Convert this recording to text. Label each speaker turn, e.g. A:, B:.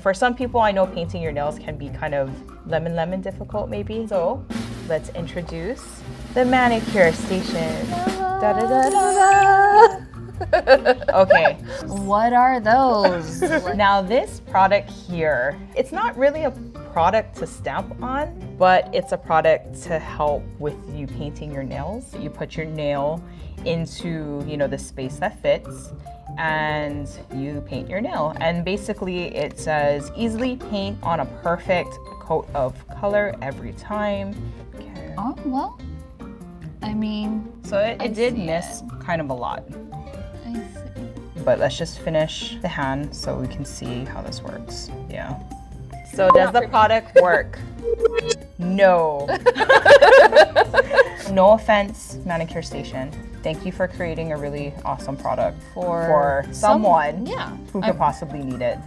A: For some people, I know painting your nails can be kind of lemon difficult maybe. So let's introduce the manicure station. Da, da, da, da, da. Okay.
B: What are those?
A: Now this product here, it's not really a product to stamp on, but it's a product to help with you painting your nails. You put your nail into, the space that fits and you paint your nail. And basically it says easily paint on a perfect coat of color every time. Okay.
B: Oh, well, I mean,
A: So it did miss kind of a lot.
B: I see.
A: But let's just finish the hand so we can see how this works. Yeah. So does the product work? No. No offense, Manicure Station. Thank you for creating a really awesome product for someone
B: Yeah.
A: who could possibly need it.